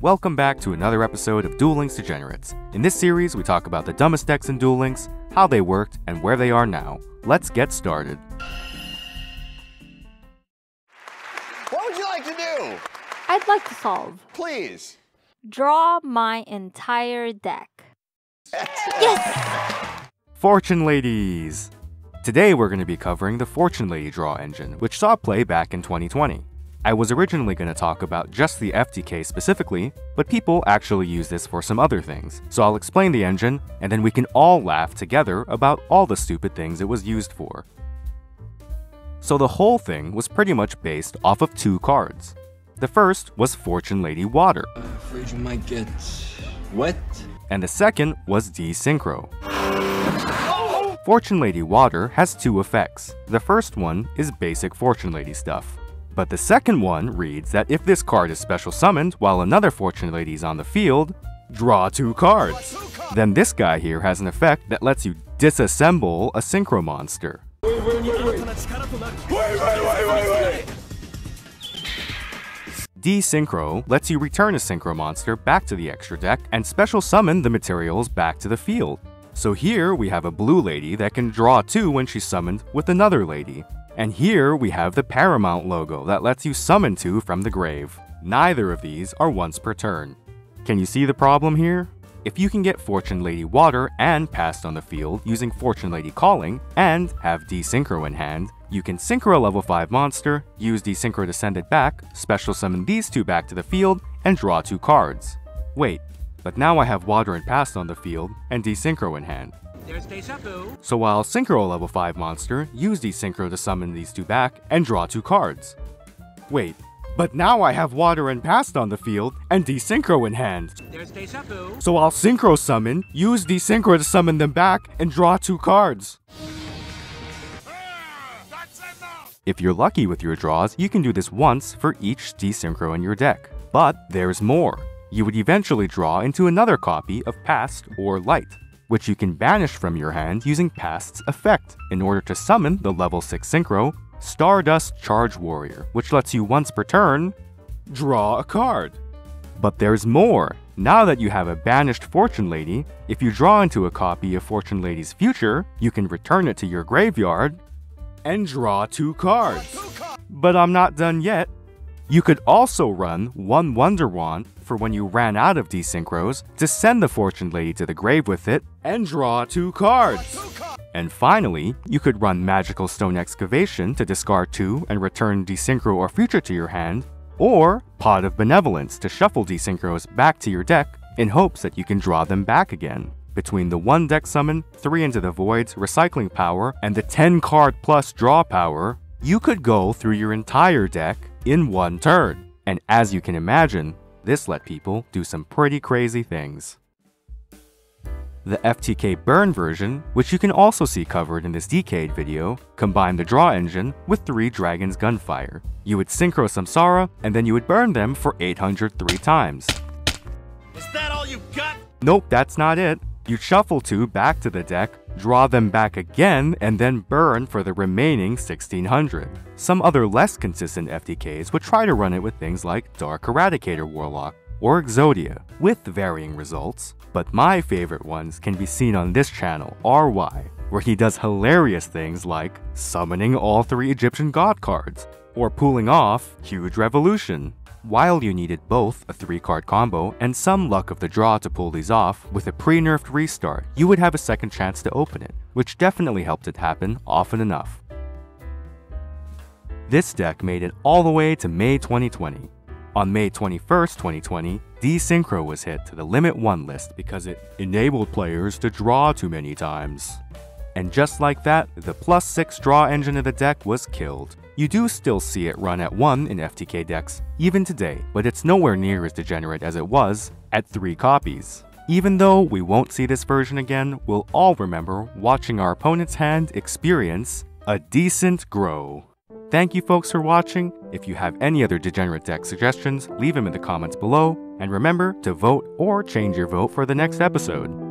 Welcome back to another episode of Duel Links Degenerates. In this series, we talk about the dumbest decks in Duel Links, how they worked, and where they are now. Let's get started. What would you like to do? I'd like to solve. Please. Draw my entire deck. Yes! Fortune Ladies! Today we're going to be covering the Fortune Lady draw engine, which saw play back in 2020. I was originally going to talk about just the FTK specifically, but people actually use this for some other things, so I'll explain the engine, and then we can all laugh together about all the stupid things it was used for. So the whole thing was pretty much based off of two cards. The first was Fortune Lady Water. Afraid you might get wet. And the second was De-synchro. Fortune Lady Water has two effects. The first one is basic Fortune Lady stuff. But the second one reads that if this card is special summoned while another Fortune Lady is on the field, draw two cards. Then this guy here has an effect that lets you disassemble a synchro monster. Wait. De-synchro lets you return a synchro monster back to the extra deck and special summon the materials back to the field. So here we have a blue lady that can draw two when she's summoned with another lady. And here we have the Paramount logo that lets you summon two from the grave. Neither of these are once per turn. Can you see the problem here? If you can get Fortune Lady Water and Passed on the field using Fortune Lady Calling and have De-synchro in hand, you can synchro a level 5 monster, use De-synchro to send it back, special summon these two back to the field, and draw two cards. Wait, but now I have Water and Passed on the field and De-synchro in hand. There's deja vu. So I'll synchro a level 5 monster, use De-synchro to summon these two back, and draw two cards. Wait, but now I have Water and Passed on the field and De-synchro in hand. There's deja vu. So I'll synchro summon, use De-synchro to summon them back, and draw two cards. If you're lucky with your draws, you can do this once for each De-synchro in your deck. But there's more. You would eventually draw into another copy of Passed or Light, which you can banish from your hand using Passed's effect in order to summon the level 6 synchro, Stardust Charge Warrior, which lets you once per turn, draw a card. But there's more. Now that you have a banished Fortune Lady, if you draw into a copy of Fortune Lady's future, you can return it to your graveyard and draw two cards. But I'm not done yet. You could also run one Wonder Wand for when you ran out of De-synchros to send the Fortune Lady to the grave with it and draw two cards. And finally, you could run Magical Stone Excavation to discard two and return De-synchro or future to your hand, or Pot of Benevolence to shuffle De-synchros back to your deck in hopes that you can draw them back again. Between the 1 deck summon, 3 Into the Void's recycling power, and the 10 card plus draw power, you could go through your entire deck in one turn. And as you can imagine, this let people do some pretty crazy things. The FTK Burn version, which you can also see covered in this Decade video, combined the draw engine with 3 Dragons Gunfire. You would synchro Samsara, and then you would burn them for 803 times. Is that all you got? Nope, that's not it. You'd shuffle two back to the deck, draw them back again, and then burn for the remaining 1600. Some other less consistent FTKs would try to run it with things like Dark Eradicator Warlock or Exodia, with varying results, but my favorite ones can be seen on this channel, RY, where he does hilarious things like summoning all 3 Egyptian god cards, or pulling off Huge Revolution. While you needed both a 3-card combo and some luck of the draw to pull these off, with a pre-nerfed restart, you would have a second chance to open it, which definitely helped it happen often enough. This deck made it all the way to May 2020. On May 21st, 2020, De-synchro was hit to the Limit 1 list because it enabled players to draw too many times. And just like that, the +6 draw engine of the deck was killed. You do still see it run at 1 in FTK decks, even today, but it's nowhere near as degenerate as it was at 3 copies. Even though we won't see this version again, we'll all remember watching our opponent's hand experience a decent grow. Thank you folks for watching. If you have any other degenerate deck suggestions, leave them in the comments below, and remember to vote or change your vote for the next episode.